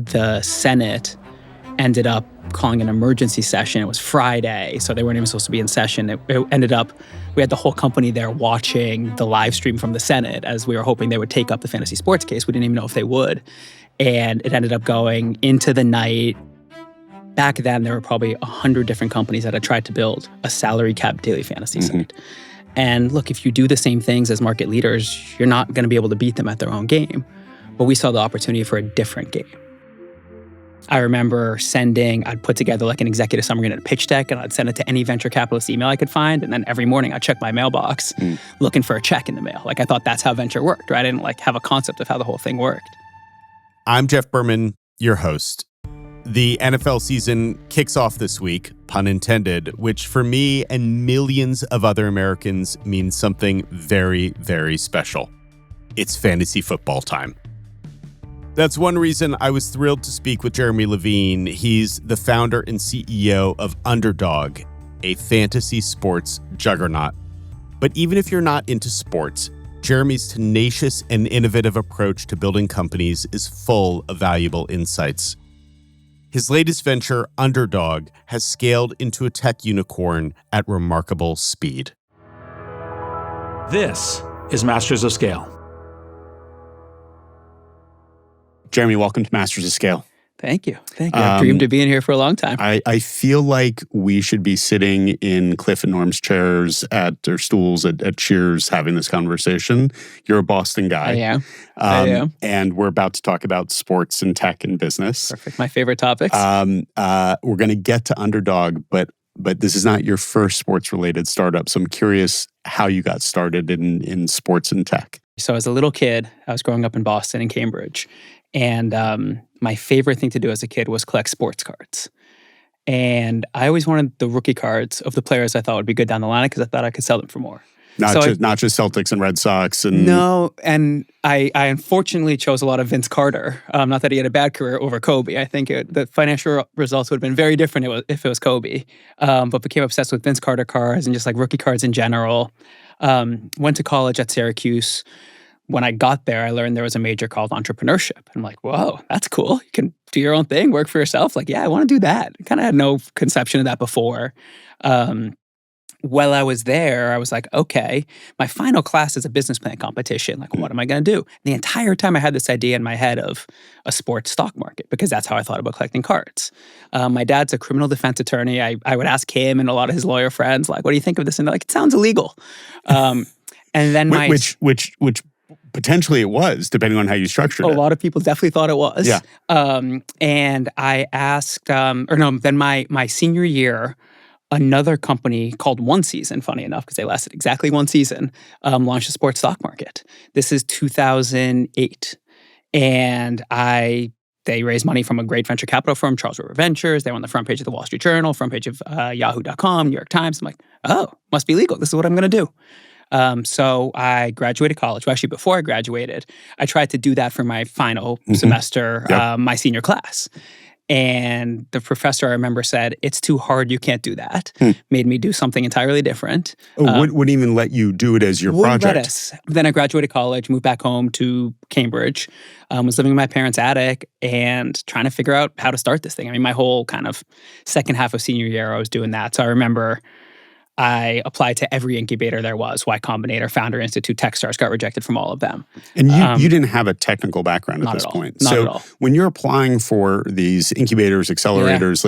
the Senate ended up calling an emergency session. It was Friday, so they weren't even supposed to be in session. It ended up, we had the whole company there watching the live stream from the Senate as we were hoping they would take up the fantasy sports case. We didn't even know if they would. And it ended up going into the night. Back then, there were probably 100 different companies that had tried to build a salary cap daily fantasy site. And look, if you do the same things as market leaders, you're not going to be able to beat them at their own game. But we saw the opportunity for a different game. I remember I'd put together like an executive summary and a pitch deck, and I'd send it to any venture capitalist email I could find. And then every morning I'd check my mailbox looking for a check in the mail. Like I thought that's how venture worked, right? I didn't like have a concept of how the whole thing worked. I'm Jeff Berman, your host. The NFL season kicks off this week, pun intended, which for me and millions of other Americans means something very, very special. It's fantasy football time. That's one reason I was thrilled to speak with Jeremy Levine. He's the founder and CEO of Underdog, a fantasy sports juggernaut. But even if you're not into sports, Jeremy's tenacious and innovative approach to building companies is full of valuable insights. His latest venture, Underdog, has scaled into a tech unicorn at remarkable speed. This is Masters of Scale. Jeremy, welcome to Masters of Scale. Thank you. I've dreamed of being here for a long time. I feel like we should be sitting in Cliff and Norm's chairs or stools at Cheers having this conversation. You're a Boston guy. I am. And we're about to talk about sports and tech and business. Perfect. My favorite topics. We're going to get to Underdog, but this is not your first sports-related startup. So I'm curious how you got started in sports and tech. So as a little kid, I was growing up in Boston and Cambridge. And my favorite thing to do as a kid was collect sports cards. And I always wanted the rookie cards of the players I thought would be good down the line because I thought I could sell them for more. Not just Celtics and Red Sox. No, and I unfortunately chose a lot of Vince Carter. Not that he had a bad career over Kobe. I think the financial results would have been very different if it was Kobe. But became obsessed with Vince Carter cards and just like rookie cards in general. Went to college at Syracuse. When I got there, I learned there was a major called entrepreneurship. I'm like, whoa, that's cool. You can do your own thing, work for yourself. Like, yeah, I want to do that. I kind of had no conception of that before. While I was there, I was like, okay, my final class is a business plan competition. Like, what am I going to do? The entire time I had this idea in my head of a sports stock market because that's how I thought about collecting cards. My dad's a criminal defense attorney. I would ask him and a lot of his lawyer friends, like, what do you think of this? And they're like, it sounds illegal. And then Which potentially it was, depending on how you structured it. A lot of people definitely thought it was. Yeah. And I asked, then my senior year, another company called One Season, funny enough, because they lasted exactly one season, launched a sports stock market. This is 2008. And they raised money from a great venture capital firm, Charles River Ventures. They were on the front page of the Wall Street Journal, front page of Yahoo.com, New York Times. I'm like, oh, must be legal. This is what I'm going to do. So I graduated college. Well, actually, before I graduated, I tried to do that for my final semester, my senior class. And the professor, I remember, said, it's too hard, you can't do that. Made me do something entirely different. Wouldn't even let you do it as your project. Then I graduated college, moved back home to Cambridge, was living in my parents' attic and trying to figure out how to start this thing. I mean, my whole kind of second half of senior year, I was doing that. So I remember I applied to every incubator there was, Y Combinator, Founder Institute, Techstars, got rejected from all of them. And you didn't have a technical background at this point. Not at all. When you're applying for these incubators, accelerators,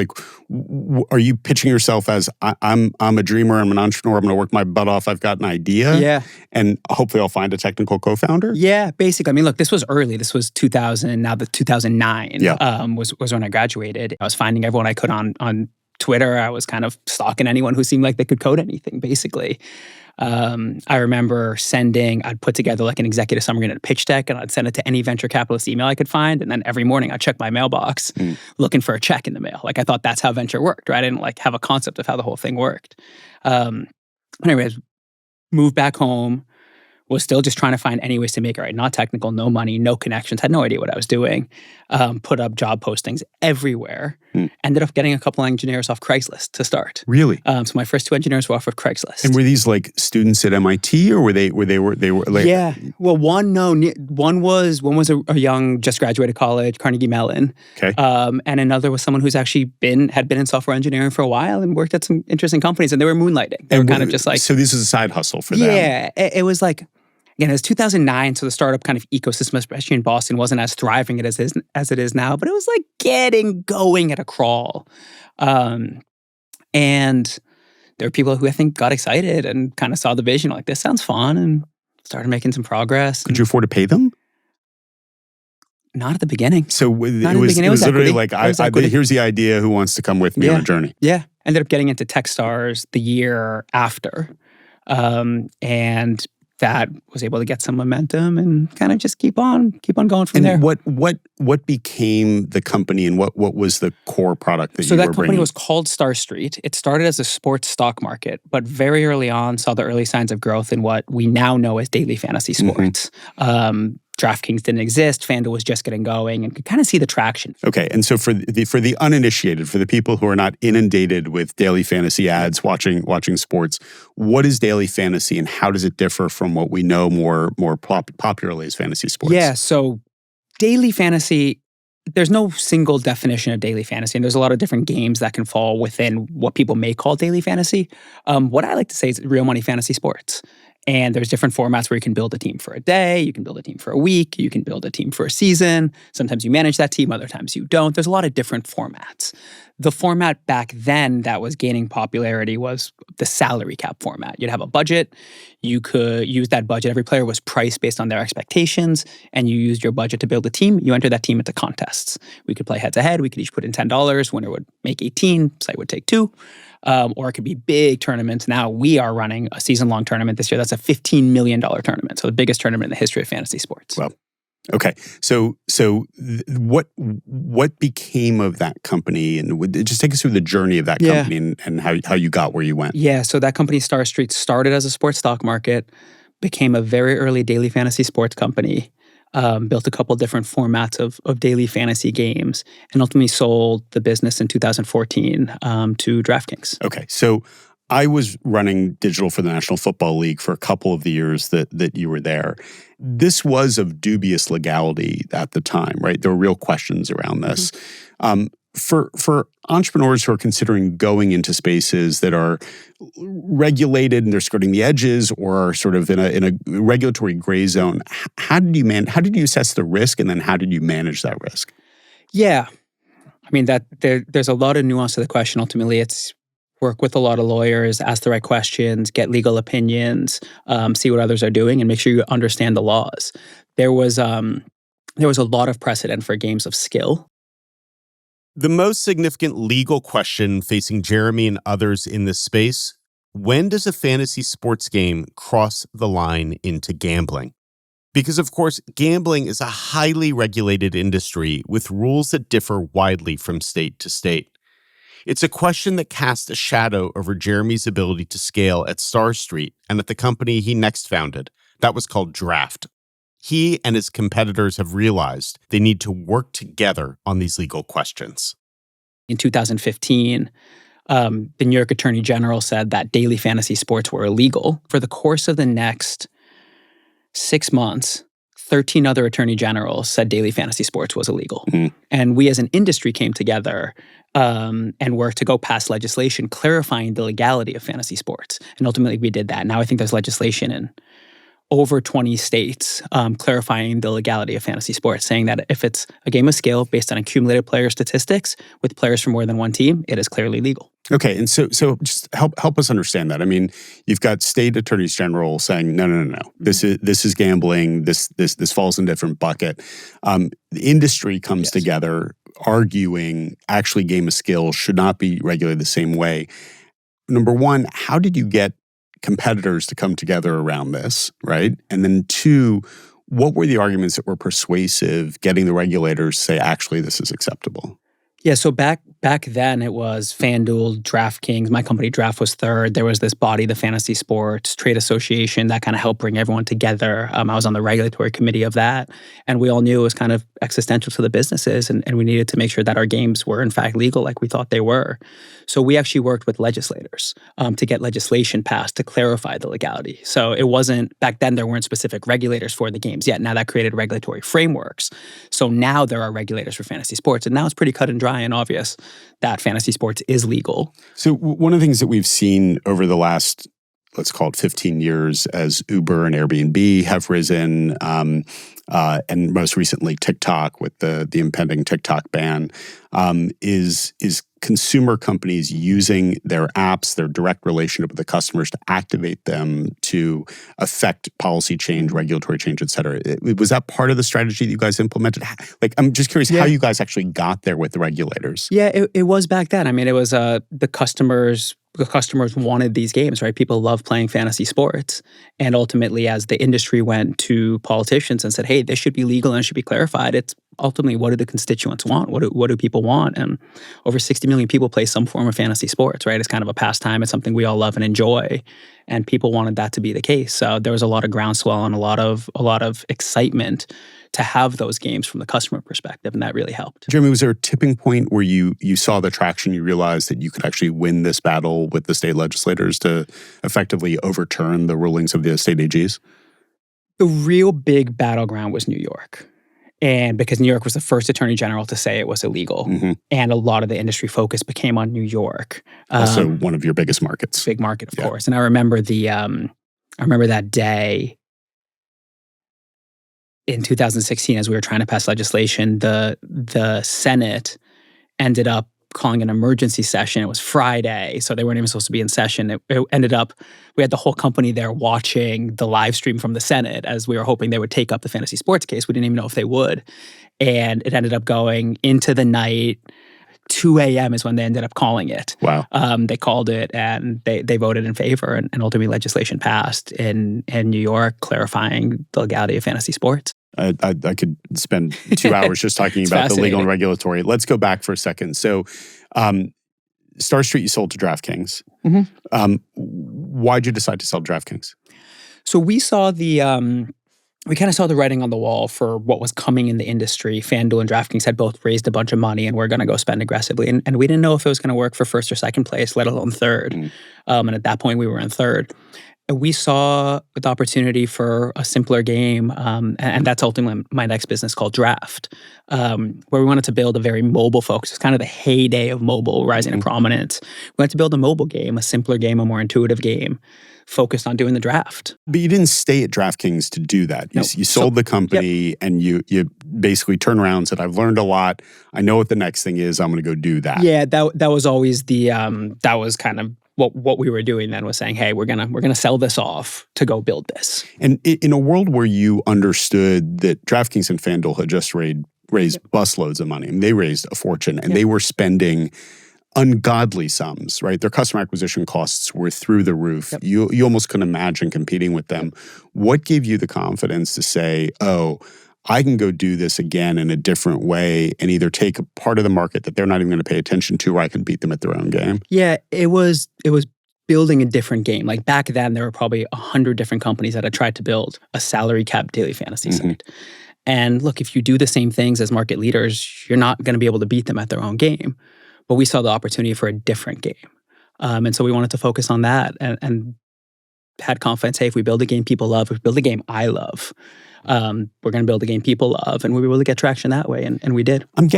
are you pitching yourself as, I'm a dreamer, I'm an entrepreneur, I'm going to work my butt off, I've got an idea, and hopefully I'll find a technical co-founder? Yeah, basically. I mean, look, this was early. This was 2000, now the 2009 was when I graduated. I was finding everyone I could on Twitter. I was kind of stalking anyone who seemed like they could code anything, basically. I remember I'd put together like an executive summary and a pitch deck, and I'd send it to any venture capitalist email I could find. And then every morning I'd check my mailbox looking for a check in the mail. Like I thought that's how venture worked, right? I didn't like have a concept of how the whole thing worked. Anyways, moved back home, was still just trying to find any ways to make it right. Not technical, no money, no connections, had no idea what I was doing. Put up job postings everywhere. Ended up getting a couple engineers off Craigslist to start. Really? So my first 2 engineers were off of Craigslist. And were these like students at MIT, or were they like? Yeah. Well, one was a young, just graduated college, Carnegie Mellon. Okay. And another was someone who's actually had been in software engineering for a while and worked at some interesting companies, and they were moonlighting. They were kind of just like, so this is a side hustle for them. Yeah. It was like, again, it was 2009, so the startup kind of ecosystem, especially in Boston, wasn't as thriving as it is now, but it was like getting going at a crawl. And there were people who I think got excited and kind of saw the vision, like, this sounds fun, and started making some progress. Could you afford to pay them? Not at the beginning. So it was literally like, here's the idea, who wants to come with me on a journey? Yeah. Ended up getting into Techstars the year after. And that was able to get some momentum and kind of just keep on going from there. What became the company, and what was the core product that you were bringing? So that company was called Star Street. It started as a sports stock market, but very early on saw the early signs of growth in what we now know as daily fantasy sports. DraftKings didn't exist. FanDuel was just getting going, and could kind of see the traction. Okay, and so for the uninitiated, for the people who are not inundated with daily fantasy ads, watching sports, what is daily fantasy, and how does it differ from what we know more popularly as fantasy sports? Yeah, so daily fantasy, there's no single definition of daily fantasy, and there's a lot of different games that can fall within what people may call daily fantasy. What I like to say is real money fantasy sports. And there's different formats where you can build a team for a day, you can build a team for a week, you can build a team for a season. Sometimes you manage that team, other times you don't. There's a lot of different formats. The format back then that was gaining popularity was the salary cap format. You'd have a budget, you could use that budget. Every player was priced based on their expectations, and you used your budget to build a team. You enter that team into contests. We could play head to head, we could each put in $10, winner would make 18, site would take 2. Or it could be big tournaments. Now we are running a season-long tournament this year. That's a $15 million tournament. So the biggest tournament in the history of fantasy sports. Well, okay. So what became of that company? And just take us through the journey of that company and how you got where you went. Yeah. So that company, Star Street, started as a sports stock market, became a very early daily fantasy sports company. Built a couple different formats of daily fantasy games, and ultimately sold the business in 2014 to DraftKings. Okay, so I was running digital for the National Football League for a couple of the years that you were there. This was of dubious legality at the time, right? There were real questions around this. For entrepreneurs who are considering going into spaces that are regulated and they're skirting the edges, or are sort of in a regulatory gray zone, how did you assess the risk, and then how did you manage that risk? Yeah, I mean there's a lot of nuance to the question. Ultimately, it's work with a lot of lawyers, ask the right questions, get legal opinions, see what others are doing, and make sure you understand the laws. There was a lot of precedent for games of skill. The most significant legal question facing Jeremy and others in this space: when does a fantasy sports game cross the line into gambling? Because, of course, gambling is a highly regulated industry with rules that differ widely from state to state. It's a question that casts a shadow over Jeremy's ability to scale at Star Street and at the company he next founded. That was called Draft. He and his competitors have realized they need to work together on these legal questions. In 2015, the New York Attorney General said that daily fantasy sports were illegal. For the course of the next 6 months, 13 other attorney generals said daily fantasy sports was illegal. And we as an industry came together and worked to go pass legislation clarifying the legality of fantasy sports. And ultimately we did that. Now I think there's legislation in over 20 states clarifying the legality of fantasy sports, saying that if it's a game of skill based on accumulated player statistics with players from more than one team, it is clearly legal. Okay, and so just help us understand that. I mean, you've got state attorneys general saying no. This is gambling. This falls in a different bucket. The industry comes together arguing actually game of skill should not be regulated the same way. Number one, how did you get competitors to come together around this, right? And then 2, what were the arguments that were persuasive, getting the regulators to say, actually, this is acceptable? Yeah, so back Back then, it was FanDuel, DraftKings. My company, Draft, was third. There was this body, the Fantasy Sports Trade Association, that kind of helped bring everyone together. I was on the regulatory committee of that. And we all knew it was kind of existential to the businesses. And we needed to make sure that our games were, in fact, legal like we thought they were. So we actually worked with legislators to get legislation passed to clarify the legality. So it wasn't, back then, there weren't specific regulators for the games yet. Now that created regulatory frameworks. So now there are regulators for fantasy sports. And now it's pretty cut and dry and obvious that fantasy sports is legal. So one of the things that we've seen over the last, let's call it 15 years, as Uber and Airbnb have risen, and most recently TikTok with the impending TikTok ban, is consumer companies using their apps, their direct relationship with the customers to activate them to affect policy change, regulatory change, et cetera. Was that part of the strategy that you guys implemented? Like, I'm just curious how you guys actually got there with the regulators. Yeah, it was back then. I mean, it was the customers wanted these games, right? People love playing fantasy sports. And ultimately, as the industry went to politicians and said, hey, this should be legal and it should be clarified, it's ultimately, what do the constituents want? What do people want? And over 60 million people play some form of fantasy sports, right? It's kind of a pastime. It's something we all love and enjoy. And people wanted that to be the case. So there was a lot of groundswell and a lot of excitement to have those games from the customer perspective, and that really helped. Jeremy, was there a tipping point where you saw the traction, you realized that you could actually win this battle with the state legislators to effectively overturn the rulings of the state AGs? The real big battleground was New York. And because New York was the first attorney general to say it was illegal. Mm-hmm. And a lot of the industry focus became on New York. Also one of your biggest markets. Big market, of course. And I remember that day in 2016, as we were trying to pass legislation, the Senate ended up calling an emergency session. It was Friday, so they weren't even supposed to be in session. It ended up, we had the whole company there watching the live stream from the Senate as we were hoping they would take up the fantasy sports case. We didn't even know if they would. And it ended up going into the night. 2 a.m. is when they ended up calling it. Wow. They called it and they voted in favor, and ultimately legislation passed in New York clarifying the legality of fantasy sports. I could spend 2 hours just talking about the legal and regulatory. Let's go back for a second. So, Star Street you sold to DraftKings. Mm-hmm. Why'd you decide to sell DraftKings? So we saw we kind of saw the writing on the wall for what was coming in the industry. FanDuel and DraftKings had both raised a bunch of money and were going to go spend aggressively. And we didn't know if it was going to work for first or second place, let alone third. Mm. And at that point, we were in third. We saw the opportunity for a simpler game, and that's ultimately my next business called Draft, where we wanted to build a very mobile focus. It's kind of the heyday of mobile rising to prominence. We wanted to build a mobile game, a simpler game, a more intuitive game, focused on doing the draft. But you didn't stay at DraftKings to do that. You sold the company, and you basically turned around and said, I've learned a lot. I know what the next thing is. I'm going to go do that. Yeah, that was always that was kind of what we were doing then, was saying, hey, we're gonna sell this off to go build this. And in a world where you understood that DraftKings and FanDuel had just raised busloads of money, and they raised a fortune, and they were spending ungodly sums, right? Their customer acquisition costs were through the roof. Yep. You almost couldn't imagine competing with them. What gave you the confidence to say, oh, I can go do this again in a different way and either take a part of the market that they're not even going to pay attention to, or I can beat them at their own game? Yeah, it was building a different game. Like back then, there were probably 100 different companies that had tried to build a salary cap daily fantasy site. And look, if you do the same things as market leaders, you're not going to be able to beat them at their own game. But we saw the opportunity for a different game. And so we wanted to focus on that and had confidence, hey, if we build a game people love, if we build a game I love, we're going to build a game people love, and we were able to get traction that way, and we did. I'm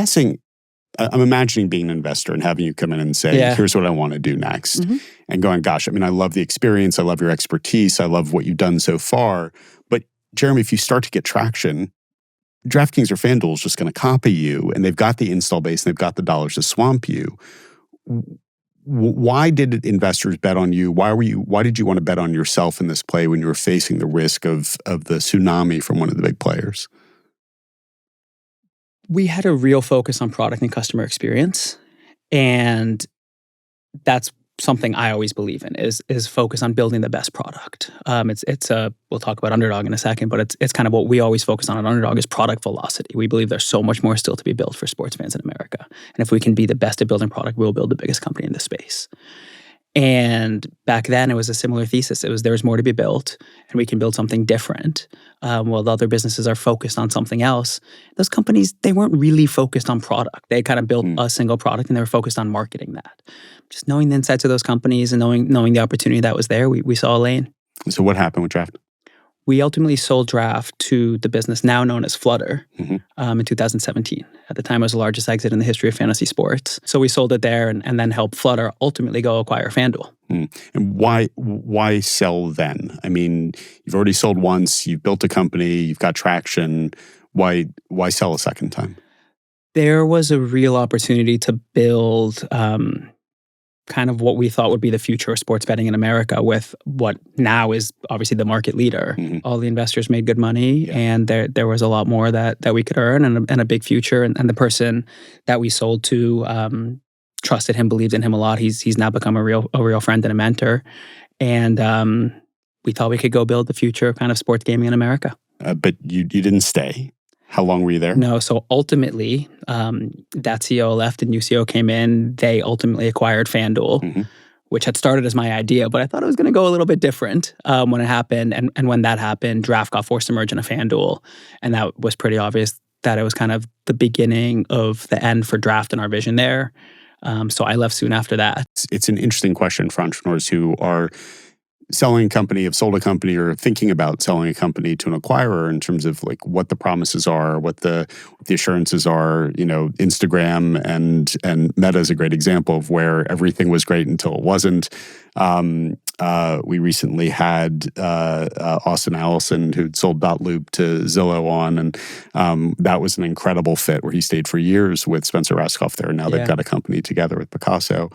imagining being an investor and having you come in and say, here's what I want to do next. Mm-hmm. And going, gosh, I love the experience, I love your expertise, I love what you've done so far. But Jeremy, if you start to get traction, DraftKings or FanDuel is just going to copy you, and they've got the install base and they've got the dollars to swamp you. Why did investors bet on you? Why did you want to bet on yourself in this play when you were facing the risk of the tsunami from one of the big players? We had a real focus on product and customer experience, and that's something I always believe in is focus on building the best product. We'll talk about Underdog in a second, but it's kind of what we always focus on at Underdog is product velocity. We believe there's so much more still to be built for sports fans in America. And if we can be the best at building product, we'll build the biggest company in this space. And back then it was a similar thesis. It was there's more to be built and we can build something different. While the other businesses are focused on something else, those companies, they weren't really focused on product. They kind of built a single product and they were focused on marketing that. Just knowing the insights of those companies and knowing the opportunity that was there, we saw a lane. So what happened with Draft? We ultimately sold Draft to the business now known as Flutter in 2017. At the time, it was the largest exit in the history of fantasy sports. So we sold it there and then helped Flutter ultimately go acquire FanDuel. And why sell then? I mean, you've already sold once, you've built a company, you've got traction. Why sell a second time? There was a real opportunity to build kind of what we thought would be the future of sports betting in America with what now is obviously the market leader. All the investors made good money and there was a lot more that we could earn and a big future. And the person that we sold to trusted him, believed in him a lot. He's now become a real friend and a mentor. And we thought we could go build the future of kind of sports gaming in America. But you didn't stay. How long were you there? No, so ultimately, that CEO left and new CEO came in. They ultimately acquired FanDuel, which had started as my idea, but I thought it was going to go a little bit different when it happened. And when that happened, Draft got forced to merge into FanDuel. And that was pretty obvious that it was kind of the beginning of the end for Draft and our vision there. So I left soon after that. It's an interesting question for entrepreneurs who are selling a company, have sold a company, or thinking about selling a company to an acquirer in terms of like what the promises are, what the assurances are. You know, Instagram and Meta is a great example of where everything was great until it wasn't. We recently had Austin Allison, who'd sold .loop to Zillow on, and that was an incredible fit where he stayed for years with Spencer Rascoff there. And now they've got a company together with Picasso.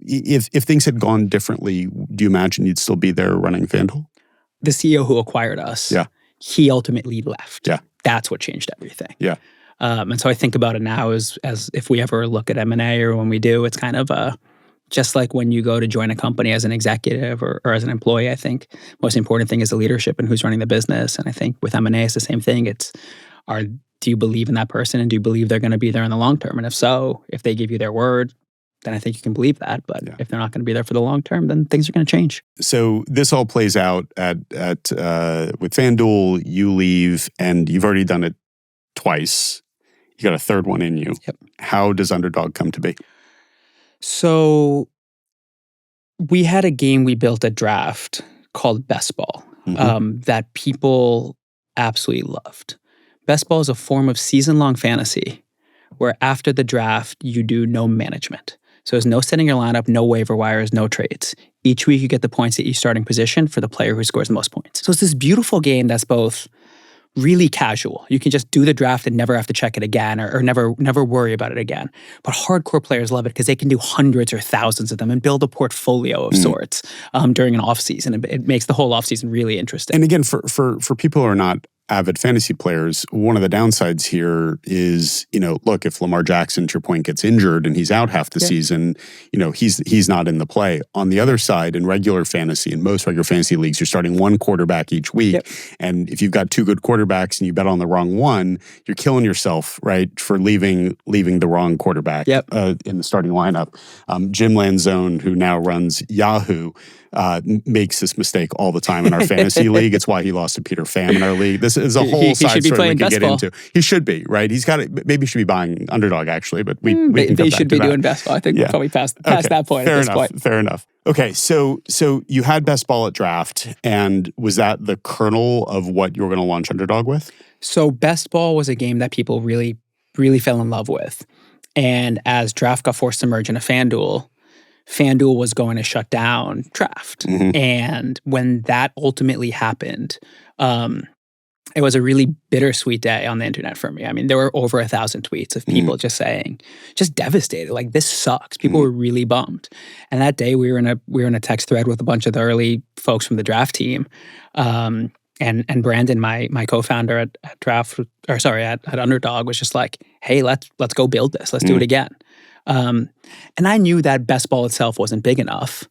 If things had gone differently, do you imagine you'd still be there running FanDuel? The CEO who acquired us, he ultimately left. That's what changed everything. And so I think about it now as if we ever look at M&A or when we do, it's kind of just like when you go to join a company as an executive or as an employee. I think most important thing is the leadership and who's running the business. And I think with M&A, it's the same thing. Do you believe in that person and do you believe they're going to be there in the long term? And if so, if they give you their word, then I think you can believe that. But if they're not going to be there for the long term, then things are going to change. So this all plays out with FanDuel. You leave, and you've already done it twice. You got a third one in you. How does Underdog come to be? So we had a game we built at Draft called Best Ball that people absolutely loved. Best Ball is a form of season-long fantasy where after the draft, you do no management. So there's no setting your lineup, no waiver wires, no trades. Each week you get the points at each starting position for the player who scores the most points. So it's this beautiful game that's both really casual. You can just do the draft and never have to check it again or never worry about it again. But hardcore players love it because they can do hundreds or thousands of them and build a portfolio of sorts during an off season. It makes the whole off season really interesting. And again, for people who are not avid fantasy players, one of the downsides here is, look, if Lamar Jackson, to your point, gets injured and he's out half the season, he's not in the play. On the other side, in regular fantasy, in most regular fantasy leagues, you're starting one quarterback each week. And if you've got two good quarterbacks and you bet on the wrong one, you're killing yourself, right, for leaving the wrong quarterback in the starting lineup. Jim Lanzone, who now runs Yahoo, makes this mistake all the time in our fantasy league. It's why he lost to Peter Pham in our league. This is a whole side story we could get into. He should be, right? He's got it. Maybe he should be buying Underdog, actually, but we can they should be doing Best Ball. I think we're probably past that point at this point. Fair enough. Okay, so you had Best Ball at Draft, and was that the kernel of what you were going to launch Underdog with? So Best Ball was a game that people really, really fell in love with. And as Draft got forced to merge into FanDuel was going to shut down Draft. And when that ultimately happened, it was a really bittersweet day on the internet for me. I mean, there were over 1,000 tweets of people just saying, just devastated, like, this sucks. People were really bummed. And that day we were in a text thread with a bunch of the early folks from the Draft team. And Brandon, my co-founder at Underdog, was just like, hey, let's go build this. Let's do it again. And I knew that best ball itself wasn't big enough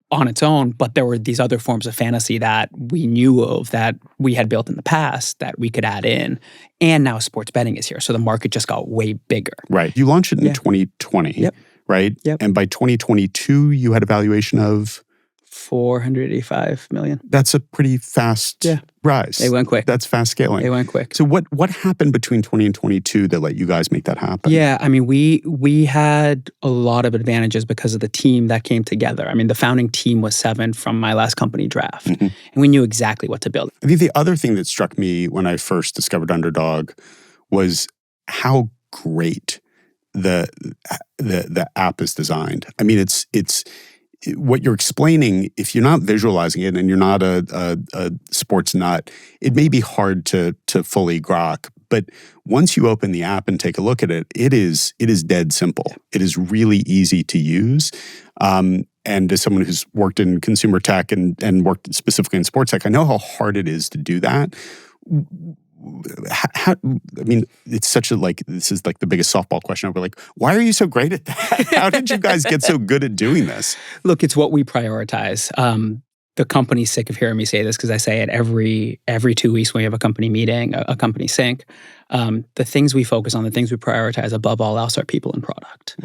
on its own, but there were these other forms of fantasy that we knew of that we had built in the past that we could add in. And now sports betting is here. So the market just got way bigger. Right. You launched it in 2020, right? Yep. And by 2022, you had a valuation of? $485 million. That's a pretty fast rise. They went quick. That's fast scaling. They went quick. So what happened between 20 and 22 that let you guys make that happen? Yeah, I mean, we had a lot of advantages because of the team that came together. I mean, the founding team was 7 from my last company Draft, and we knew exactly what to build. I think the other thing that struck me when I first discovered Underdog was how great the app is designed. I mean, it's what you're explaining, if you're not visualizing it and you're not a sports nut, it may be hard to fully grok. But once you open the app and take a look at it, it is dead simple. It is really easy to use. And as someone who's worked in consumer tech and worked specifically in sports tech, I know how hard it is to do that. I mean, it's such this is like the biggest softball question ever. Like, why are you so great at that? How did you guys get so good at doing this? Look, it's what we prioritize. The company's sick of hearing me say this because I say it every 2 weeks when we have a company meeting, a company sync. The things we focus on, the things we prioritize above all else are people and product.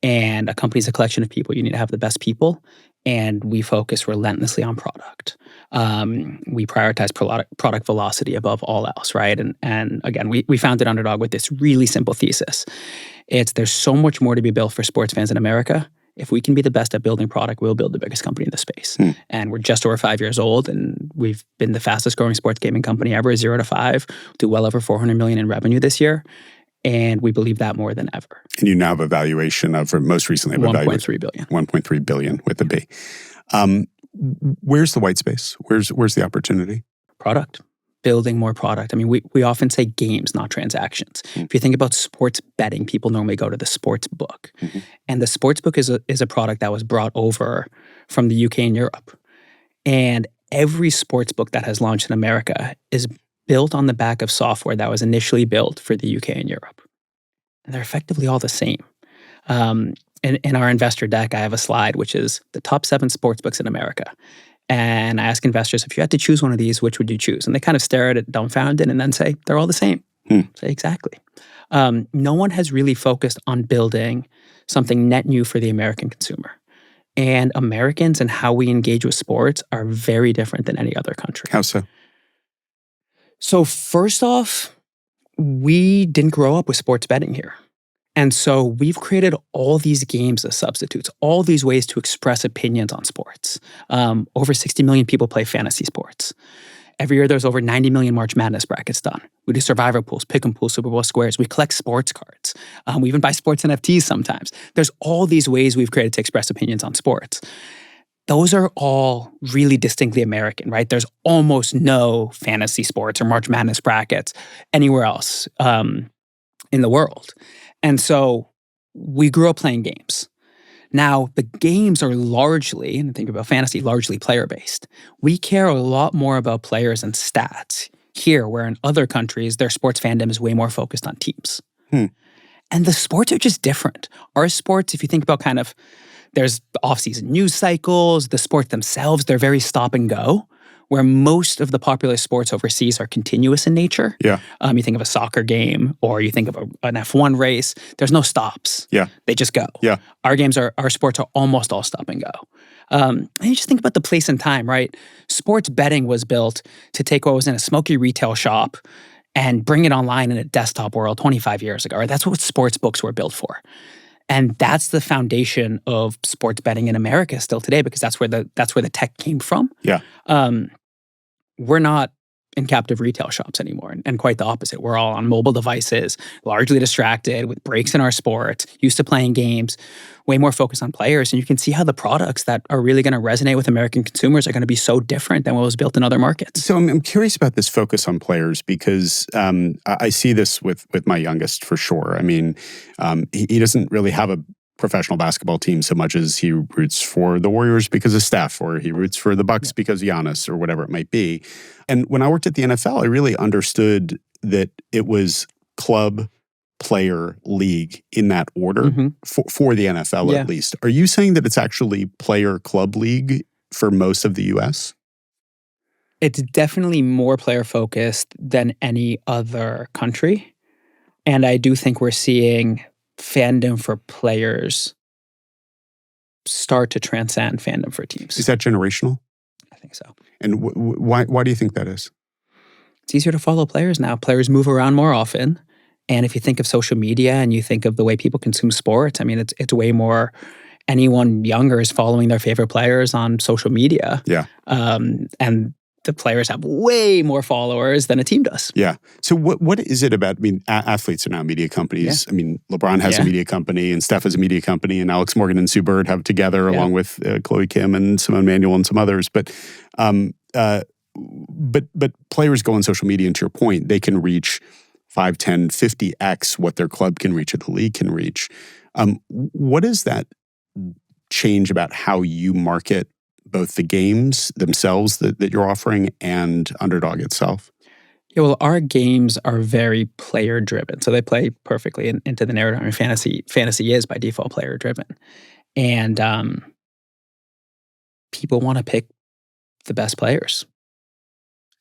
And a company's a collection of people. You need to have the best people. And we focus relentlessly on product. We prioritize product velocity above all else, right? And again, we founded Underdog with this really simple thesis. There's so much more to be built for sports fans in America. If we can be the best at building product, we'll build the biggest company in the space. And we're just over 5 years old, and we've been the fastest growing sports gaming company ever, 0 to 5, do well over $400 million in revenue this year. And we believe that more than ever. And you now have a valuation of, or most recently, $1.3 billion. $1.3 billion with a B. Where's the white space? Where's the opportunity? Product. Building more product. I mean, we often say games, not transactions. If you think about sports betting, people normally go to the sports book. And the sports book is a product that was brought over from the UK and Europe. And every sports book that has launched in America is built on the back of software that was initially built for the UK and Europe. And they're effectively all the same. In our investor deck, I have a slide, which is the top 7 sports books in America. And I ask investors, if you had to choose one of these, which would you choose? And they kind of stare at it dumbfounded and then say, they're all the same. Say, exactly. No one has really focused on building something net new for the American consumer. And Americans and how we engage with sports are very different than any other country. How so? So first off, we didn't grow up with sports betting here. And so we've created all these games as substitutes, all these ways to express opinions on sports. Over 60 million people play fantasy sports. Every year there's over 90 million March Madness brackets done. We do survivor pools, pick 'em pools, Super Bowl squares. We collect sports cards. We even buy sports NFTs sometimes. There's all these ways we've created to express opinions on sports. Those are all really distinctly American, right? There's almost no fantasy sports or March Madness brackets anywhere else in the world. And so we grew up playing games. Now, the games are largely, and think about fantasy, largely player-based. We care a lot more about players and stats here, where in other countries, their sports fandom is way more focused on teams. And the sports are just different. Our sports, if you think about there's off-season news cycles, the sports themselves, they're very stop and go, where most of the popular sports overseas are continuous in nature. Yeah. You think of a soccer game or you think of an F1 race, there's no stops. Yeah. They just go. Yeah. Our sports are almost all stop and go. And you just think about the place and time, right? Sports betting was built to take what was in a smoky retail shop and bring it online in a desktop world 25 years ago. Right? That's what sports books were built for. And that's the foundation of sports betting in America still today, because that's where the tech came from. Yeah. We're not in captive retail shops anymore, and quite the opposite. We're all on mobile devices, largely distracted with breaks in our sport, used to playing games, way more focused on players. And you can see how the products that are really going to resonate with American consumers are going to be so different than what was built in other markets. So I'm curious about this focus on players because I see this with my youngest for sure. I mean, he doesn't really have a professional basketball team so much as he roots for the Warriors because of Steph, or he roots for the Bucks because of Giannis, or whatever it might be. And when I worked at the NFL, I really understood that it was club, player league in that order for the NFL at least. Are you saying that it's actually player club league for most of the US? It's definitely more player focused than any other country. And I do think we're seeing fandom for players start to transcend fandom for teams. Is that generational? I think so. And why do you think that is? It's easier to follow players now. Players move around more often. And if you think of social media and you think of the way people consume sports, I mean, it's way more, anyone younger is following their favorite players on social media. Yeah. And the players have way more followers than a team does. Yeah. So what is it about? I mean, athletes are now media companies. I mean, LeBron has a media company, and Steph has a media company, and Alex Morgan and Sue Bird have together, along with Chloe Kim and Simone Manuel and some others. But players go on social media, and to your point, they can reach 5, 10, 50x what their club can reach or the league can reach. What does that change about how you market both the games themselves that you're offering and Underdog itself? Yeah, well, our games are very player driven. So they play perfectly into the narrative. I mean, fantasy is by default player driven. And people want to pick the best players.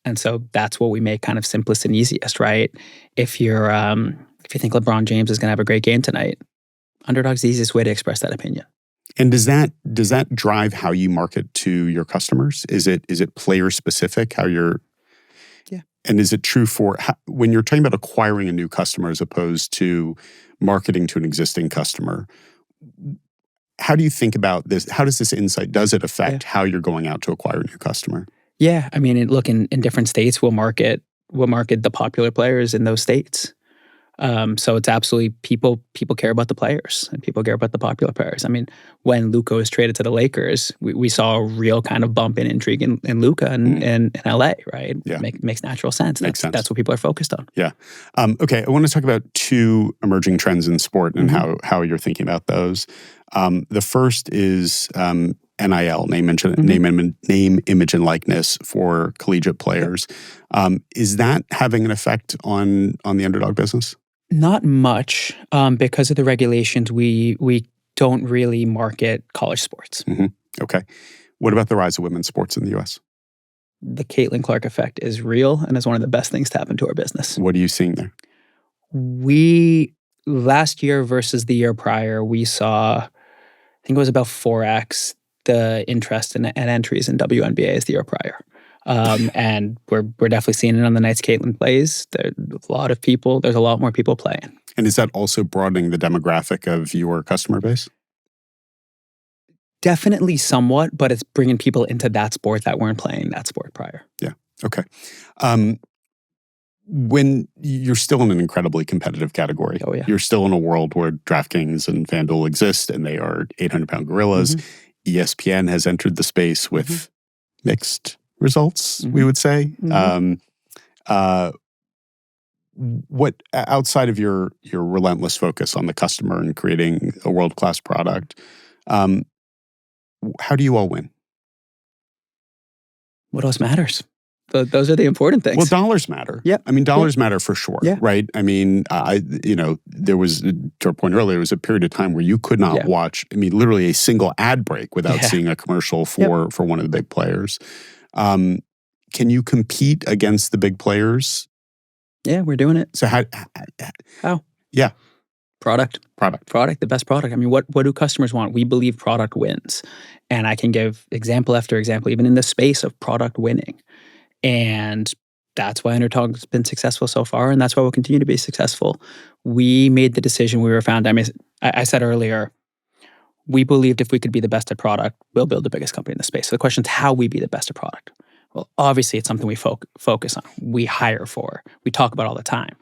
And so that's what we make kind of simplest and easiest, right? If you think LeBron James is going to have a great game tonight, Underdog's the easiest way to express that opinion. And does that drive how you market to your customers? Is it player specific? How you're? Yeah. And is it true for when you're talking about acquiring a new customer as opposed to marketing to an existing customer? How do you think about this? How does this insight, does it affect how you're going out to acquire a new customer? Yeah, I mean, look, in different states, we'll market the popular players in those states. So it's absolutely people care about the players and people care about the popular players. I mean, when Luka was traded to the Lakers, we saw a real kind of bump in intrigue in Luka in LA, right? Yeah. Makes natural sense. Makes sense. That's what people are focused on. Yeah. Okay, I want to talk about two emerging trends in sport and how you're thinking about those. The first is NIL, name, image, and likeness for collegiate players. Is that having an effect on the Underdog business? Not much, because of the regulations. We don't really market college sports. Okay. What about the rise of women's sports in the U.S.? The Caitlyn Clark effect is real and is one of the best things to happen to our business. What are you seeing there? Last year versus the year prior, we saw, I think it was about 4x the interest and entries in WNBA as the year prior. And we're definitely seeing it on the nights Caitlyn plays. There's a lot more people playing. And is that also broadening the demographic of your customer base? Definitely somewhat, but it's bringing people into that sport that weren't playing that sport prior. Yeah. Okay. When you're still in an incredibly competitive category, you're still in a world where DraftKings and FanDuel exist, and they are 800-pound gorillas. ESPN has entered the space with mixed results, we would say. What outside of your relentless focus on the customer and creating a world-class product, how do you all win? What else matters? Those are the important things. Well, dollars matter. Yeah. I mean, dollars matter for sure, right? I mean, there was, to our point earlier, there was a period of time where you could not watch, literally a single ad break without seeing a commercial for one of the big players. Can you compete against the big players? Yeah, we're doing it. So how? Yeah. Product, the best product. I mean, what do customers want? We believe product wins. And I can give example after example, even in the space of product winning. And that's why Underdog's been successful so far, and that's why we'll continue to be successful. We made the decision, we were founded. I mean, I said earlier, we believed if we could be the best at product, we'll build the biggest company in the space. So the question is how we be the best at product. Well, obviously, it's something we focus on. We hire for. We talk about all the time.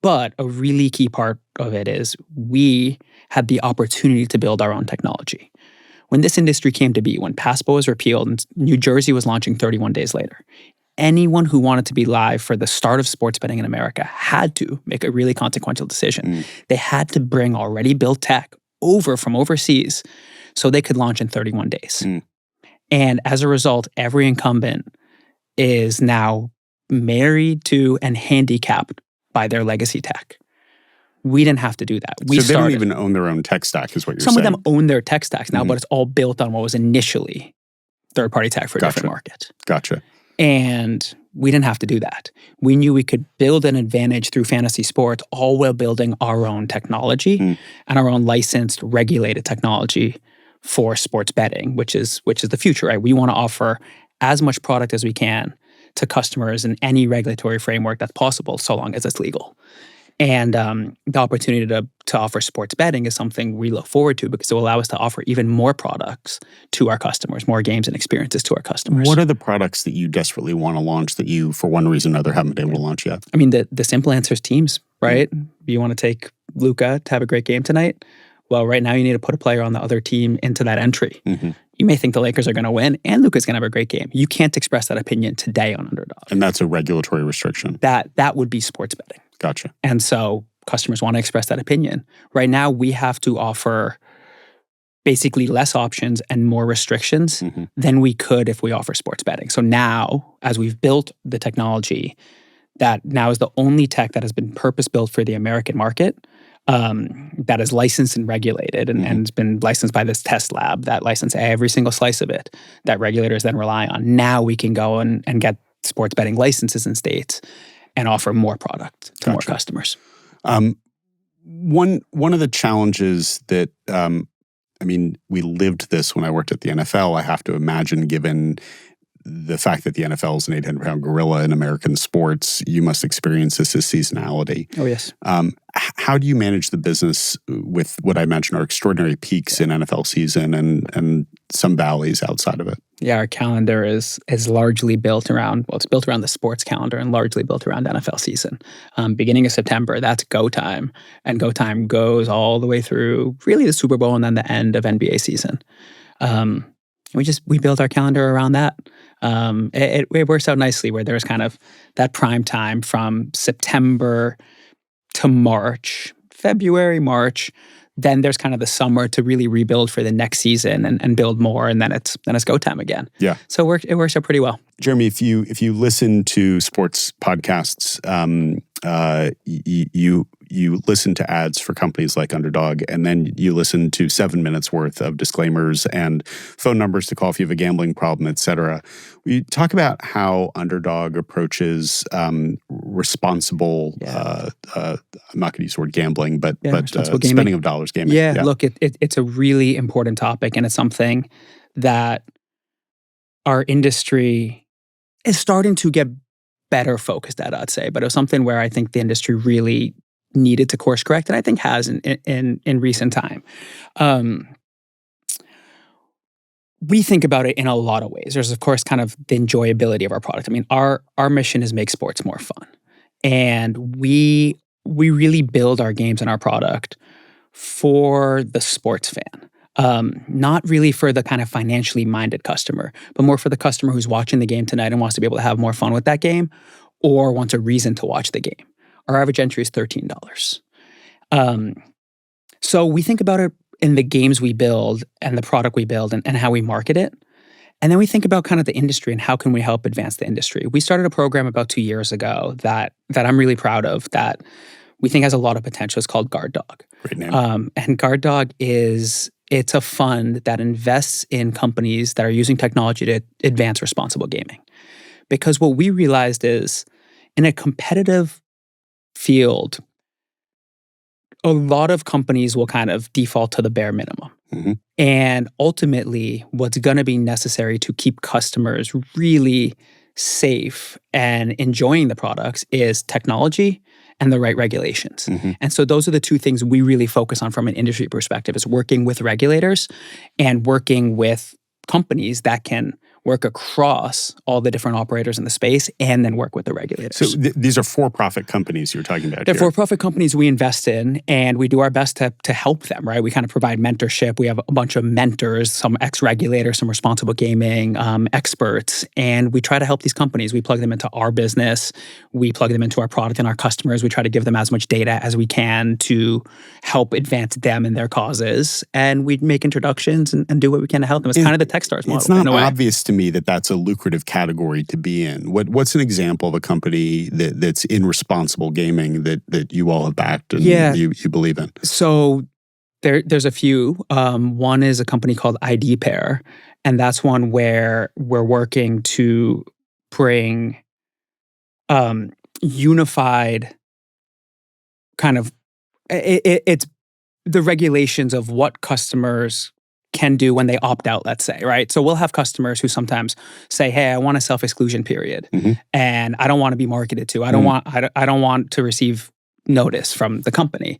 But a really key part of it is we had the opportunity to build our own technology. When this industry came to be, when PASPA was repealed and New Jersey was launching 31 days later, anyone who wanted to be live for the start of sports betting in America had to make a really consequential decision. They had to bring already built tech over from overseas so they could launch in 31 days. And as a result, every incumbent is now married to and handicapped by their legacy tech. We didn't have to do that. So they don't even own their own tech stack, is what you're saying. Some of them own their tech stacks now, but it's all built on what was initially third-party tech for a different market. Gotcha. And we didn't have to do that. We knew we could build an advantage through fantasy sports, all while building our own technology and our own licensed, regulated technology for sports betting, which is the future, right? We want to offer as much product as we can to customers in any regulatory framework that's possible, so long as it's legal. And the opportunity to offer sports betting is something we look forward to because it will allow us to offer even more products to our customers, more games and experiences to our customers. What are the products that you desperately want to launch that you, for one reason or another, haven't been able to launch yet? I mean, the simple answer is teams, right? You want to take Luka to have a great game tonight? Well, right now you need to put a player on the other team into that entry. You may think the Lakers are going to win and Luka's going to have a great game. You can't express that opinion today on Underdog. And that's a regulatory restriction. That would be sports betting. Gotcha. And so customers want to express that opinion. Right now, we have to offer basically less options and more restrictions than we could if we offer sports betting. So now, as we've built the technology, that now is the only tech that has been purpose-built for the American market, that is licensed and regulated and has been licensed by this test lab that license every single slice of it that regulators then rely on. Now we can go and get sports betting licenses in states and offer more product to more customers. One of the challenges that, we lived this when I worked at the NFL, I have to imagine, given the fact that the NFL is an 800-pound gorilla in American sports, you must experience this as seasonality. Oh, yes. How do you manage the business with what I mentioned are extraordinary peaks in NFL season and some valleys outside of it? Yeah, our calendar is largely built around, it's built around the sports calendar and largely built around NFL season. Beginning of September, that's go time. And go time goes all the way through really the Super Bowl and then the end of NBA season. We build our calendar around that. It works out nicely where there's kind of that prime time from September to March, February, March. Then there's kind of the summer to really rebuild for the next season and build more, and then it's go time again. Yeah. So it works out pretty well. Jeremy, if you listen to sports podcasts, you listen to ads for companies like Underdog, and then you listen to 7 minutes worth of disclaimers and phone numbers to call if you have a gambling problem, et cetera. We talk about how Underdog approaches responsible, I'm not going to use the word gambling, but spending of dollars gaming. Yeah, look, it's a really important topic, and it's something that our industry is starting to get better focused at, I'd say. But it was something where I think the industry really needed to course correct, and I think has in recent time. We think about it in a lot of ways. There's, of course, kind of the enjoyability of our product. I mean, our mission is make sports more fun. And we really build our games and our product for the sports fan. Not really for the kind of financially minded customer, but more for the customer who's watching the game tonight and wants to be able to have more fun with that game or wants a reason to watch the game. Our average entry is $13. So we think about it in the games we build and the product we build and how we market it. And then we think about kind of the industry and how can we help advance the industry. We started a program about 2 years ago that I'm really proud of that we think has a lot of potential. It's called Guard Dog. Great name. And Guard Dog it's a fund that invests in companies that are using technology to advance responsible gaming. Because what we realized is in a competitive field, a lot of companies will kind of default to the bare minimum. Mm-hmm. And ultimately, what's going to be necessary to keep customers really safe and enjoying the products is technology and the right regulations. Mm-hmm. And so those are the two things we really focus on from an industry perspective, is working with regulators and working with companies that can work across all the different operators in the space and then work with the regulators. So these are for-profit companies you're talking about. They're for-profit companies we invest in, and we do our best to help them, right? We kind of provide mentorship. We have a bunch of mentors, some ex-regulators, some responsible gaming experts, and we try to help these companies. We plug them into our business. We plug them into our product and our customers. We try to give them as much data as we can to help advance them and their causes. And we make introductions and do what we can to help them. It's kind of the Techstars model. It's not obvious to me that that's a lucrative category to be in. What's an example of a company that's in responsible gaming that you all have backed and you believe in? So there's a few. One is a company called ID Pair, and that's one where we're working to bring unified kind of it's the regulations of what customers can do when they opt out, let's say, right? So we'll have customers who sometimes say, "Hey, I want a self-exclusion period, and I don't want to be marketed to. I don't want to receive notice from the company,"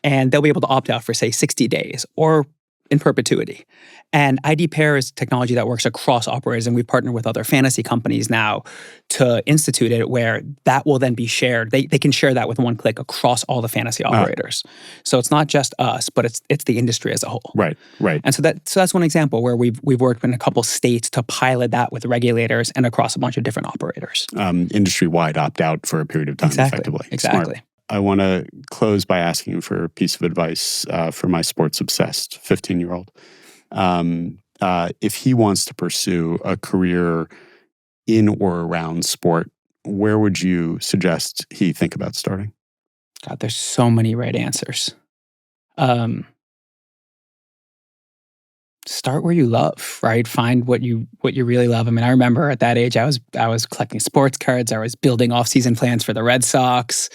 and they'll be able to opt out for, say, 60 days or in perpetuity. And ID Pair is technology that works across operators, and we've partnered with other fantasy companies now to institute it where that will then be shared. They can share that with one click across all the fantasy operators. So it's not just us, but it's the industry as a whole. Right. And so that's one example where we've worked in a couple states to pilot that with regulators and across a bunch of different operators. Industry-wide opt-out for a period of time, effectively. Exactly. Smart. I want to close by asking you for a piece of advice for my sports-obsessed 15-year-old. If he wants to pursue a career in or around sport, where would you suggest he think about starting? God, there's so many right answers. Start where you love, right? Find what you really love. I mean, I remember at that age, I was collecting sports cards. I was building off-season plans for the Red Sox.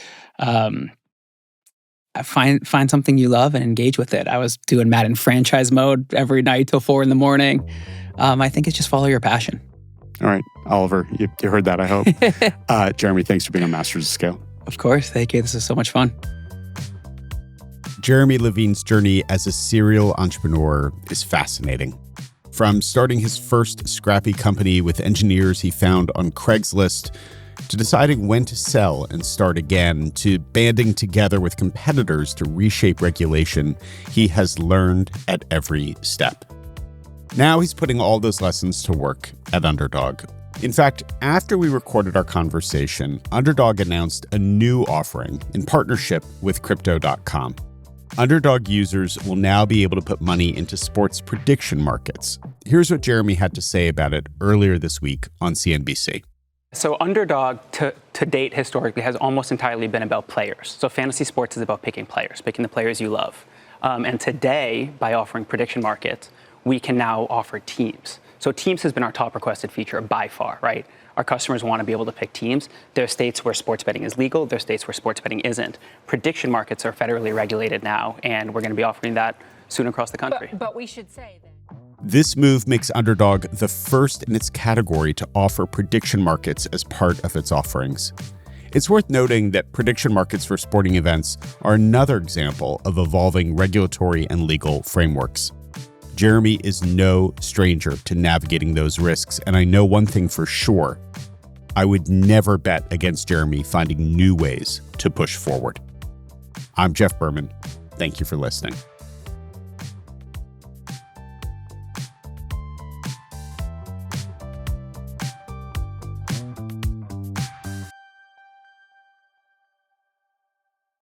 Find something you love and engage with it. I was doing Madden franchise mode every night till 4 a.m. I think it's just follow your passion. All right, Oliver, you heard that, I hope. Jeremy, thanks for being on Masters of Scale. Of course, thank you. This is so much fun. Jeremy Levine's journey as a serial entrepreneur is fascinating. From starting his first scrappy company with engineers he found on Craigslist, to deciding when to sell and start again, to banding together with competitors to reshape regulation, he has learned at every step. Now he's putting all those lessons to work at Underdog. In fact, after we recorded our conversation, Underdog announced a new offering in partnership with Crypto.com. Underdog users will now be able to put money into sports prediction markets. Here's what Jeremy had to say about it earlier this week on CNBC. So Underdog, to date, historically, has almost entirely been about players. So fantasy sports is about picking players, picking the players you love. And today, by offering prediction markets, we can now offer teams. So teams has been our top requested feature by far, right? Our customers want to be able to pick teams. There are states where sports betting is legal. There are states where sports betting isn't. Prediction markets are federally regulated now, and we're going to be offering that soon across the country. But we should say that. This move makes Underdog the first in its category to offer prediction markets as part of its offerings. It's worth noting that prediction markets for sporting events are another example of evolving regulatory and legal frameworks. Jeremy is no stranger to navigating those risks, and I know one thing for sure. I would never bet against Jeremy finding new ways to push forward. I'm Jeff Berman. Thank you for listening.